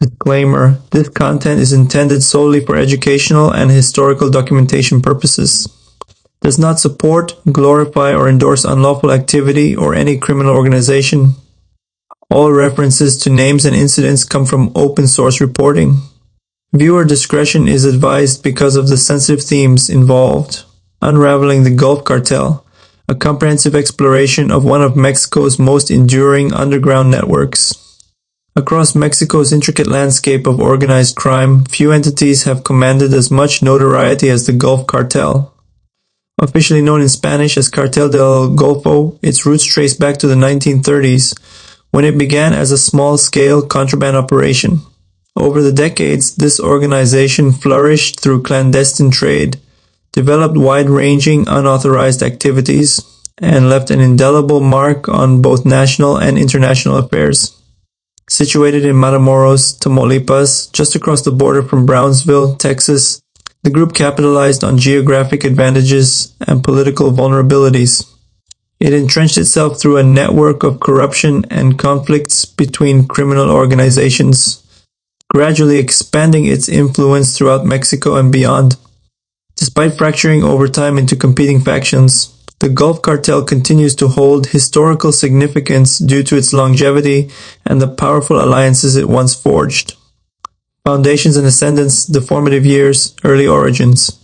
Disclaimer: this content is intended solely for educational and historical documentation purposes. Does not support, glorify, or endorse unlawful activity or any criminal organization. All references to names and incidents come from open source reporting. Viewer discretion is advised because of the sensitive themes involved. Unraveling the Gulf Cartel, a comprehensive exploration of one of Mexico's most enduring underground networks. Across Mexico's intricate landscape of organized crime, few entities have commanded as much notoriety as the Gulf Cartel. Officially known in Spanish as Cartel del Golfo, its roots trace back to the 1930s, when it began as a small-scale contraband operation. Over the decades, this organization flourished through clandestine trade, developed wide-ranging unauthorized activities, and left an indelible mark on both national and international affairs. Situated in Matamoros, Tamaulipas, just across the border from Brownsville, Texas, the group capitalized on geographic advantages and political vulnerabilities. It entrenched itself through a network of corruption and conflicts between criminal organizations, gradually expanding its influence throughout Mexico and beyond. Despite fracturing over time into competing factions, the Gulf Cartel continues to hold historical significance due to its longevity and the powerful alliances it once forged. Foundations and ascendance, the formative years, early origins.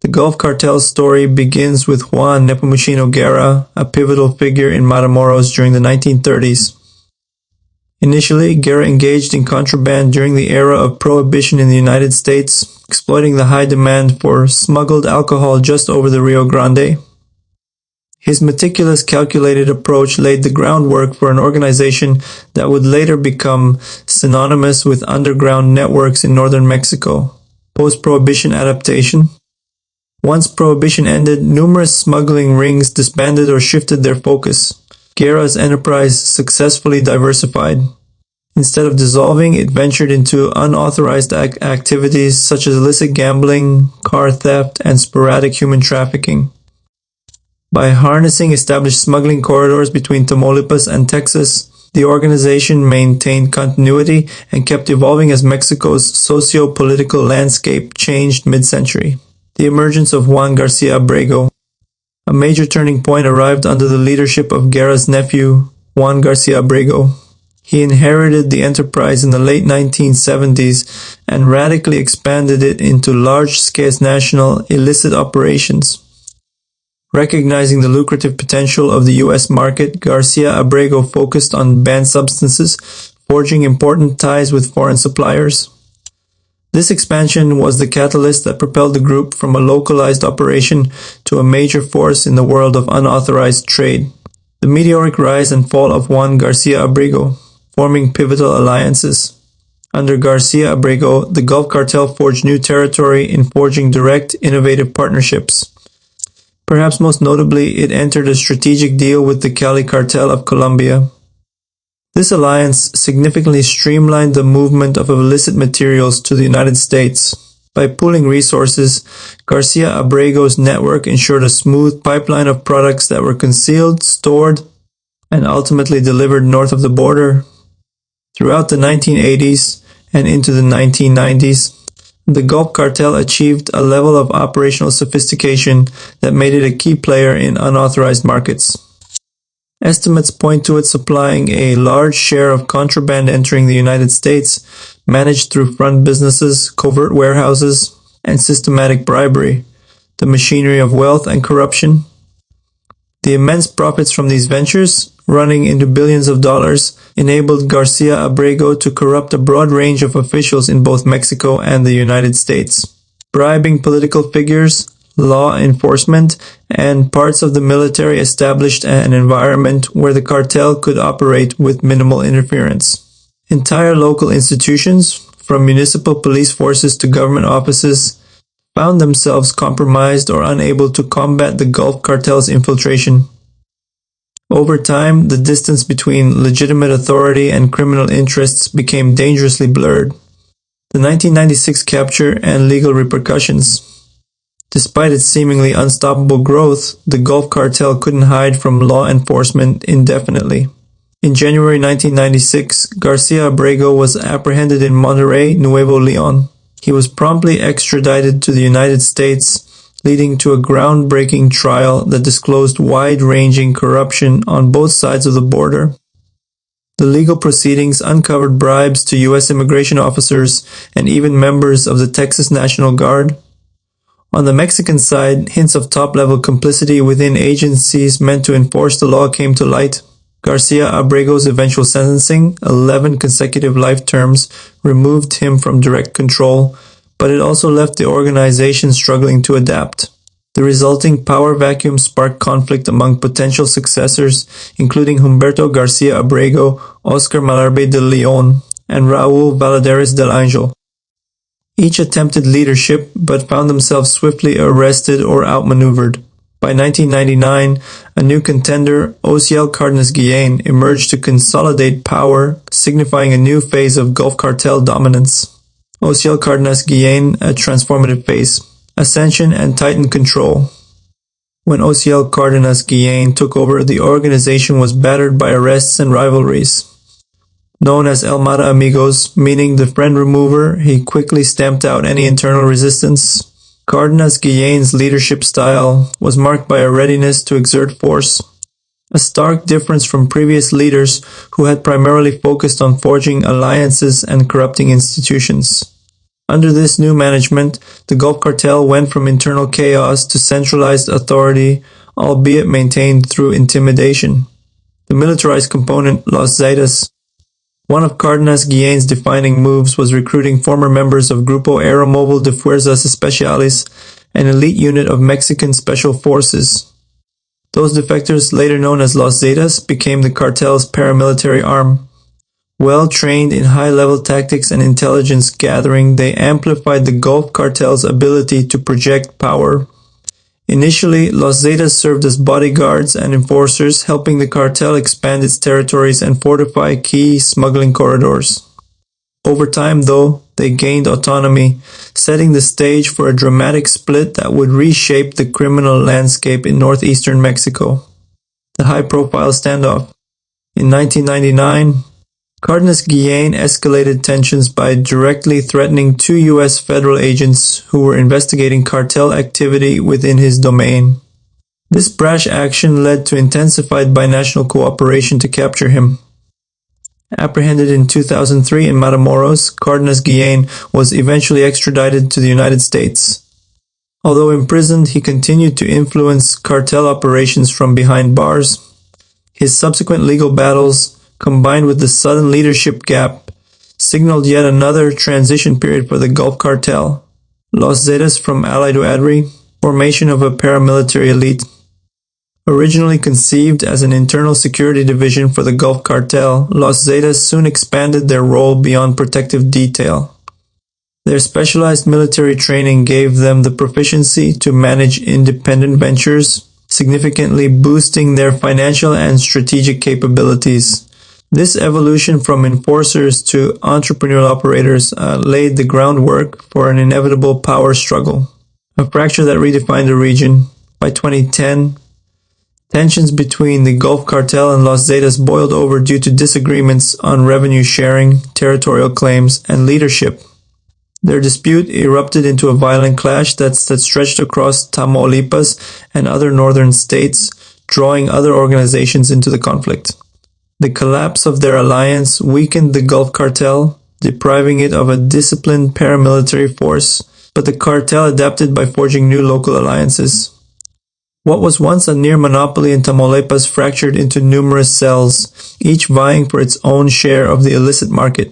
The Gulf Cartel's story begins with Juan Nepomuceno Guerra, a pivotal figure in Matamoros during the 1930s. Initially, Guerra engaged in contraband during the era of Prohibition in the United States, exploiting the high demand for smuggled alcohol just over the Rio Grande. His meticulous, calculated approach laid the groundwork for an organization that would later become synonymous with underground networks in northern Mexico. Post-Prohibition adaptation. Once Prohibition ended, numerous smuggling rings disbanded or shifted their focus. Guerra's enterprise successfully diversified. Instead of dissolving, it ventured into unauthorized activities such as illicit gambling, car theft, and sporadic human trafficking. By harnessing established smuggling corridors between Tamaulipas and Texas, the organization maintained continuity and kept evolving as Mexico's socio-political landscape changed mid-century. The emergence of Juan Garcia Abrego. A major turning point arrived under the leadership of Guerra's nephew, Juan Garcia Abrego. He inherited the enterprise in the late 1970s and radically expanded it into large-scale national illicit operations. Recognizing the lucrative potential of the U.S. market, Garcia Abrego focused on banned substances, forging important ties with foreign suppliers. This expansion was the catalyst that propelled the group from a localized operation to a major force in the world of unauthorized trade. The meteoric rise and fall of Juan Garcia Abrego, forming pivotal alliances. Under Garcia Abrego, the Gulf Cartel forged new territory in forging direct, innovative partnerships. Perhaps most notably, it entered a strategic deal with the Cali Cartel of Colombia. This alliance significantly streamlined the movement of illicit materials to the United States. By pooling resources, Garcia Abrego's network ensured a smooth pipeline of products that were concealed, stored, and ultimately delivered north of the border. Throughout the 1980s and into the 1990s, the Gulf Cartel achieved a level of operational sophistication that made it a key player in unauthorized markets. Estimates point to it supplying a large share of contraband entering the United States, managed through front businesses, covert warehouses, and systematic bribery, the machinery of wealth and corruption. The immense profits from these ventures, running into billions of dollars, enabled Garcia Abrego to corrupt a broad range of officials in both Mexico and the United States, bribing political figures, law enforcement, and parts of the military established an environment where the cartel could operate with minimal interference. Entire local institutions, from municipal police forces to government offices, found themselves compromised or unable to combat the Gulf Cartel's infiltration. Over time, the distance between legitimate authority and criminal interests became dangerously blurred. The 1996 capture and legal repercussions. Despite its seemingly unstoppable growth, the Gulf Cartel couldn't hide from law enforcement indefinitely. In January 1996, Garcia Abrego was apprehended in Monterrey, Nuevo León. He was promptly extradited to the United States, leading to a groundbreaking trial that disclosed wide-ranging corruption on both sides of the border. The legal proceedings uncovered bribes to U.S. immigration officers and even members of the Texas National Guard. On the Mexican side, hints of top-level complicity within agencies meant to enforce the law came to light. Garcia Abrego's eventual sentencing, 11 consecutive life terms, removed him from direct control, but it also left the organization struggling to adapt. The resulting power vacuum sparked conflict among potential successors, including Humberto Garcia Abrego, Oscar Malarbe de Leon, and Raúl Valadares del Ángel. Each attempted leadership, but found themselves swiftly arrested or outmaneuvered. By 1999, a new contender, Ociel Cardenas Guillen, emerged to consolidate power, signifying a new phase of Gulf Cartel dominance. Ociel Cardenas Guillen, a transformative phase, ascension and tightened control. When Ociel Cardenas Guillen took over, the organization was battered by arrests and rivalries. Known as El Mata Amigos, meaning the friend remover, he quickly stamped out any internal resistance. Cardenas Guillen's leadership style was marked by a readiness to exert force, a stark difference from previous leaders who had primarily focused on forging alliances and corrupting institutions. Under this new management, the Gulf Cartel went from internal chaos to centralized authority, albeit maintained through intimidation. The militarized component, Los Zetas. One of Cardenas Guillen's defining moves was recruiting former members of Grupo Aeromóvil de Fuerzas Especiales, an elite unit of Mexican special forces. Those defectors, later known as Los Zetas, became the cartel's paramilitary arm. Well trained in high-level tactics and intelligence gathering, they amplified the Gulf Cartel's ability to project power. Initially, Los Zetas served as bodyguards and enforcers, helping the cartel expand its territories and fortify key smuggling corridors. Over time, though, they gained autonomy, setting the stage for a dramatic split that would reshape the criminal landscape in northeastern Mexico. The high-profile standoff. In 1999, Cardenas Guillen escalated tensions by directly threatening 2 U.S. federal agents who were investigating cartel activity within his domain. This brash action led to intensified binational cooperation to capture him. Apprehended in 2003 in Matamoros, Cardenas Guillen was eventually extradited to the United States. Although imprisoned, he continued to influence cartel operations from behind bars. His subsequent legal battles, combined with the sudden leadership gap, signaled yet another transition period for the Gulf Cartel. Los Zetas from ally to adversary, formation of a paramilitary elite. Originally conceived as an internal security division for the Gulf Cartel, Los Zetas soon expanded their role beyond protective detail. Their specialized military training gave them the proficiency to manage independent ventures, significantly boosting their financial and strategic capabilities. This evolution from enforcers to entrepreneurial operators laid the groundwork for an inevitable power struggle, a fracture that redefined the region. By 2010, tensions between the Gulf Cartel and Los Zetas boiled over due to disagreements on revenue sharing, territorial claims, and leadership. Their dispute erupted into a violent clash that stretched across Tamaulipas and other northern states, drawing other organizations into the conflict. The collapse of their alliance weakened the Gulf Cartel, depriving it of a disciplined paramilitary force, but the cartel adapted by forging new local alliances. What was once a near monopoly in Tamaulipas fractured into numerous cells, each vying for its own share of the illicit market.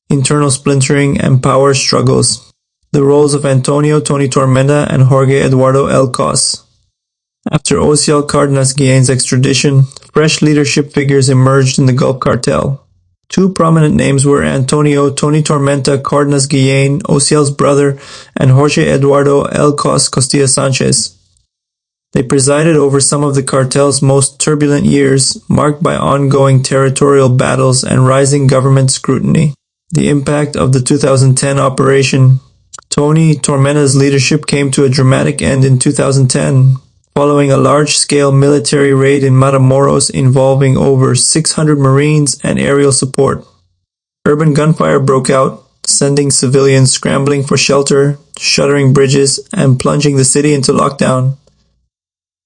Internal splintering and power struggles. The roles of Antonio Tony Tormenta and Jorge Eduardo El Cos. After Ociel Cardenas Guillen's extradition, fresh leadership figures emerged in the Gulf Cartel. 2 prominent names were Antonio Tony Tormenta Cardenas Guillen, Ociel's brother, and Jorge Eduardo El Cos Costilla Sanchez. They presided over some of the cartel's most turbulent years, marked by ongoing territorial battles and rising government scrutiny. The impact of the 2010 operation. Tony Tormenta's leadership came to a dramatic end in 2010, following a large-scale military raid in Matamoros involving over 600 Marines and aerial support. Urban gunfire broke out, sending civilians scrambling for shelter, shuttering bridges, and plunging the city into lockdown.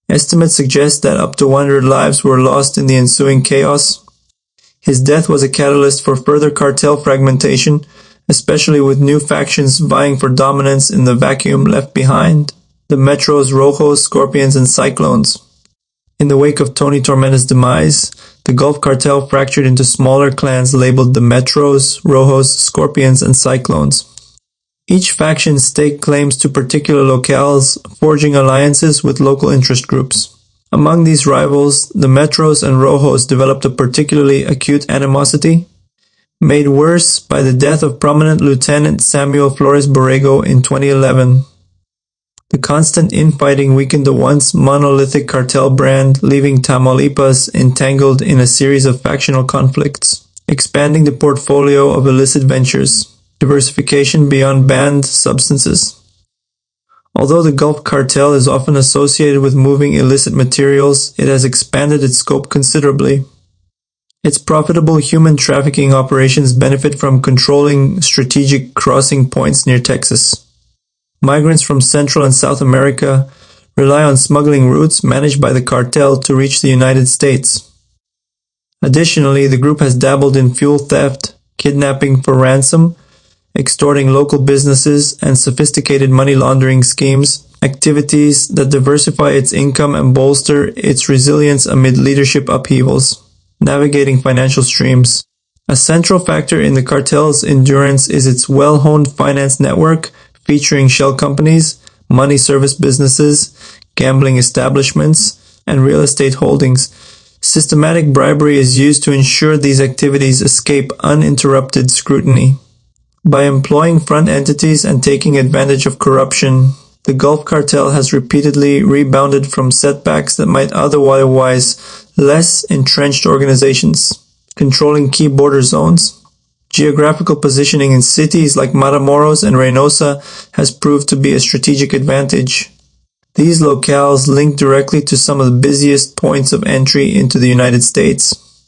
Estimates suggest that up to 100 lives were lost in the ensuing chaos. His death was a catalyst for further cartel fragmentation, especially with new factions vying for dominance in the vacuum left behind, the Metros, Rojos, Scorpions, and Cyclones. In the wake of Tony Tormenta's demise, the Gulf Cartel fractured into smaller clans labeled the Metros, Rojos, Scorpions, and Cyclones. Each faction staked claims to particular locales, forging alliances with local interest groups. Among these rivals, the Metros and Rojos developed a particularly acute animosity, made worse by the death of prominent Lieutenant Samuel Flores Borrego in 2011. The constant infighting weakened the once monolithic cartel brand, leaving Tamaulipas entangled in a series of factional conflicts, expanding the portfolio of illicit ventures, diversification beyond banned substances. Although the Gulf Cartel is often associated with moving illicit materials, it has expanded its scope considerably. Its profitable human trafficking operations benefit from controlling strategic crossing points near Texas. Migrants from Central and South America rely on smuggling routes managed by the cartel to reach the United States. Additionally, the group has dabbled in fuel theft, kidnapping for ransom, extorting local businesses, and sophisticated money laundering schemes, activities that diversify its income and bolster its resilience amid leadership upheavals. Navigating financial streams. A central factor in the cartel's endurance is its well-honed finance network, featuring shell companies, money service businesses, gambling establishments, and real estate holdings. Systematic bribery is used to ensure these activities escape uninterrupted scrutiny. By employing front entities and taking advantage of corruption, the Gulf Cartel has repeatedly rebounded from setbacks that might otherwise less entrenched organizations, controlling key border zones. Geographical positioning in cities like Matamoros and Reynosa has proved to be a strategic advantage. These locales link directly to some of the busiest points of entry into the United States.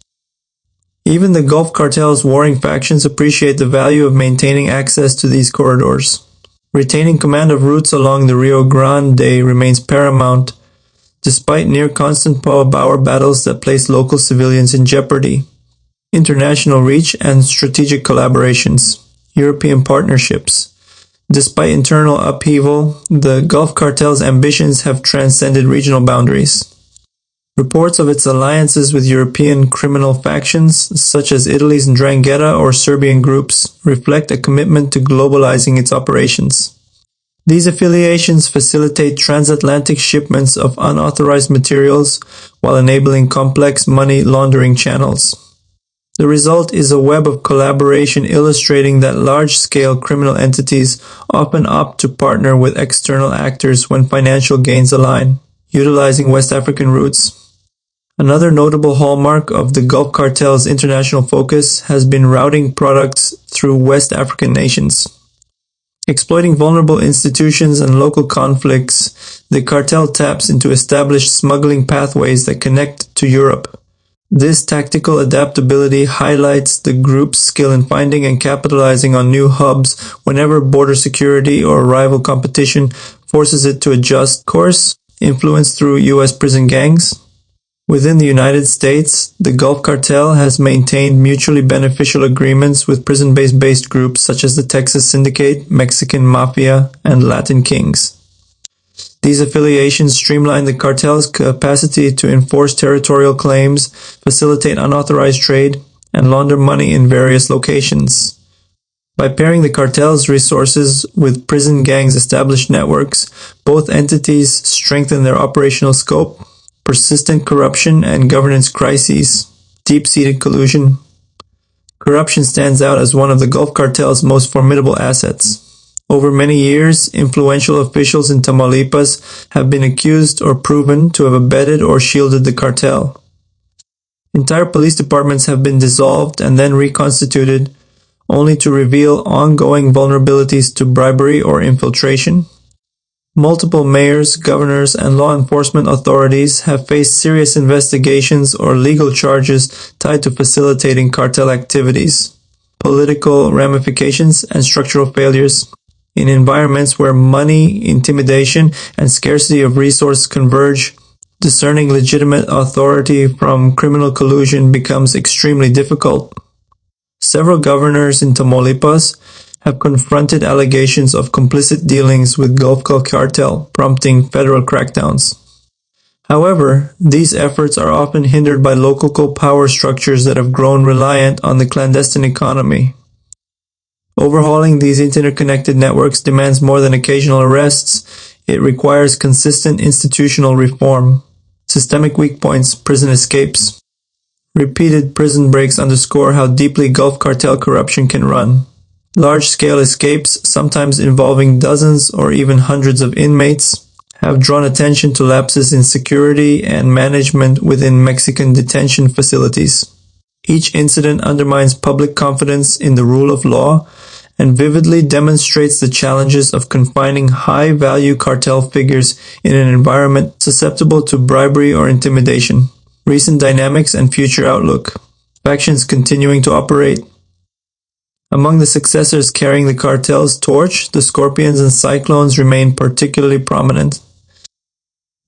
Even the Gulf Cartel's warring factions appreciate the value of maintaining access to these corridors. Retaining command of routes along the Rio Grande remains paramount, despite near-constant power battles that place local civilians in jeopardy. International reach and strategic collaborations. European partnerships. Despite internal upheaval, the Gulf Cartel's ambitions have transcended regional boundaries. Reports of its alliances with European criminal factions, such as Italy's 'Ndrangheta or Serbian groups, reflect a commitment to globalizing its operations. These affiliations facilitate transatlantic shipments of unauthorized materials while enabling complex money laundering channels. The result is a web of collaboration illustrating that large-scale criminal entities often opt to partner with external actors when financial gains align, utilizing West African routes. Another notable hallmark of the Gulf Cartel's international focus has been routing products through West African nations. Exploiting vulnerable institutions and local conflicts, the cartel taps into established smuggling pathways that connect to Europe. This tactical adaptability highlights the group's skill in finding and capitalizing on new hubs whenever border security or rival competition forces it to adjust course, influenced through U.S. prison gangs. Within the United States, the Gulf Cartel has maintained mutually beneficial agreements with prison-based groups such as the Texas Syndicate, Mexican Mafia, and Latin Kings. These affiliations streamline the cartel's capacity to enforce territorial claims, facilitate unauthorized trade, and launder money in various locations. By pairing the cartel's resources with prison gangs' established networks, both entities strengthen their operational scope. Persistent corruption and governance crises, deep-seated collusion. Corruption stands out as one of the Gulf Cartel's most formidable assets. Over many years, influential officials in Tamaulipas have been accused or proven to have abetted or shielded the cartel. Entire police departments have been dissolved and then reconstituted, only to reveal ongoing vulnerabilities to bribery or infiltration. Multiple mayors, governors, and law enforcement authorities have faced serious investigations or legal charges tied to facilitating cartel activities, political ramifications, and structural failures. In environments where money, intimidation, and scarcity of resources converge, discerning legitimate authority from criminal collusion becomes extremely difficult. Several governors in Tamaulipas have confronted allegations of complicit dealings with Gulf Cartel, prompting federal crackdowns. However, these efforts are often hindered by local power structures that have grown reliant on the clandestine economy. Overhauling these interconnected networks demands more than occasional arrests. It requires consistent institutional reform. Systemic weak points, prison escapes. Repeated prison breaks underscore how deeply Gulf Cartel corruption can run. Large-scale escapes, sometimes involving dozens or even hundreds of inmates, have drawn attention to lapses in security and management within Mexican detention facilities. Each incident undermines public confidence in the rule of law and vividly demonstrates the challenges of confining high-value cartel figures in an environment susceptible to bribery or intimidation. Recent dynamics and future outlook. Factions continuing to operate. Among the successors carrying the cartel's torch, the Scorpions and Cyclones remain particularly prominent.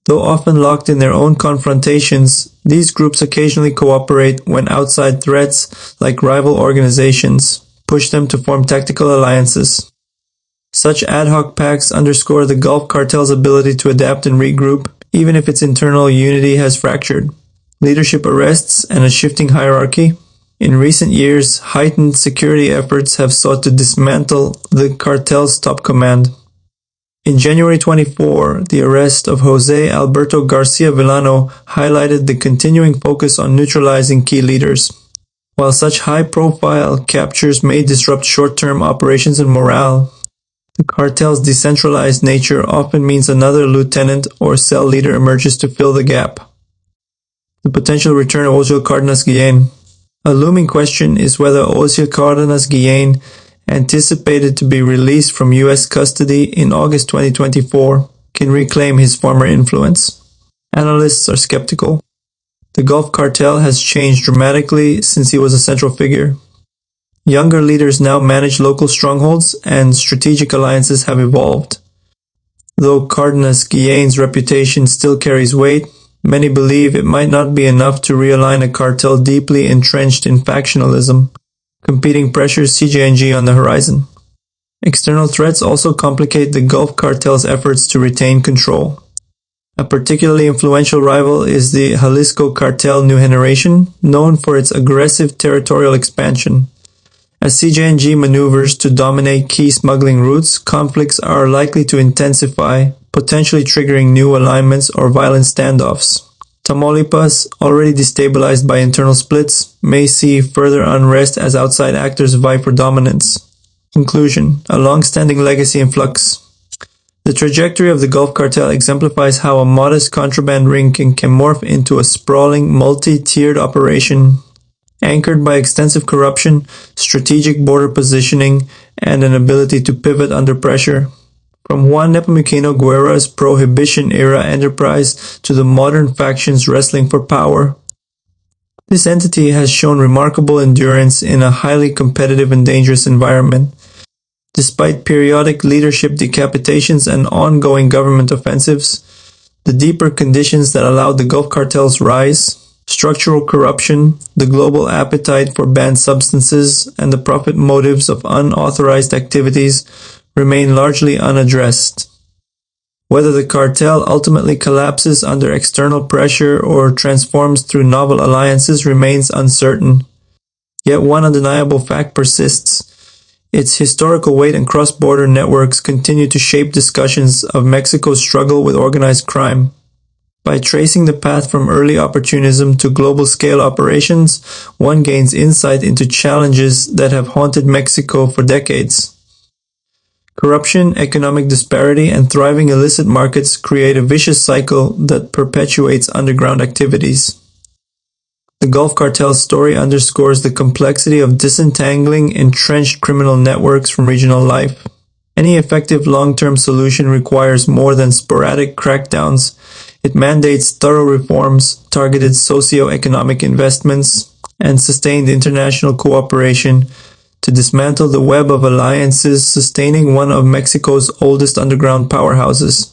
Though often locked in their own confrontations, these groups occasionally cooperate when outside threats, like rival organizations, push them to form tactical alliances. Such ad hoc pacts underscore the Gulf Cartel's ability to adapt and regroup, even if its internal unity has fractured. Leadership arrests and a shifting hierarchy. In recent years, heightened security efforts have sought to dismantle the cartel's top command. In January 24, the arrest of Jose Alberto Garcia Villano highlighted the continuing focus on neutralizing key leaders. While such high-profile captures may disrupt short-term operations and morale, the cartel's decentralized nature often means another lieutenant or cell leader emerges to fill the gap. The potential return of Ocil Cardenas Guillen. A looming question is whether Ocil Cardenas Guillen, anticipated to be released from U.S. custody in August 2024, can reclaim his former influence. Analysts are skeptical. The Gulf Cartel has changed dramatically since he was a central figure. Younger leaders now manage local strongholds and strategic alliances have evolved. Though Cardenas Guillen's reputation still carries weight, many believe it might not be enough to realign a cartel deeply entrenched in factionalism. Competing pressures CJNG on the horizon. External threats also complicate the Gulf Cartel's efforts to retain control. A particularly influential rival is the Jalisco Cartel New Generation, known for its aggressive territorial expansion. As CJNG maneuvers to dominate key smuggling routes, conflicts are likely to intensify, potentially triggering new alignments or violent standoffs. Tamaulipas, already destabilized by internal splits, may see further unrest as outside actors vie for dominance. Conclusion: a long-standing legacy in flux. The trajectory of the Gulf Cartel exemplifies how a modest contraband ring can morph into a sprawling, multi-tiered operation, anchored by extensive corruption, strategic border positioning, and an ability to pivot under pressure. From Juan Nepomuceno Guerra's Prohibition-era enterprise to the modern factions wrestling for power, this entity has shown remarkable endurance in a highly competitive and dangerous environment. Despite periodic leadership decapitations and ongoing government offensives, the deeper conditions that allowed the Gulf Cartel's rise, structural corruption, the global appetite for banned substances, and the profit motives of unauthorized activities remain largely unaddressed. Whether the cartel ultimately collapses under external pressure or transforms through novel alliances remains uncertain. Yet one undeniable fact persists. Its historical weight and cross-border networks continue to shape discussions of Mexico's struggle with organized crime. By tracing the path from early opportunism to global-scale operations, one gains insight into challenges that have haunted Mexico for decades. Corruption, economic disparity, and thriving illicit markets create a vicious cycle that perpetuates underground activities. The Gulf Cartel's story underscores the complexity of disentangling entrenched criminal networks from regional life. Any effective long-term solution requires more than sporadic crackdowns. It mandates thorough reforms, targeted socio-economic investments, and sustained international cooperation to dismantle the web of alliances sustaining one of Mexico's oldest underground powerhouses.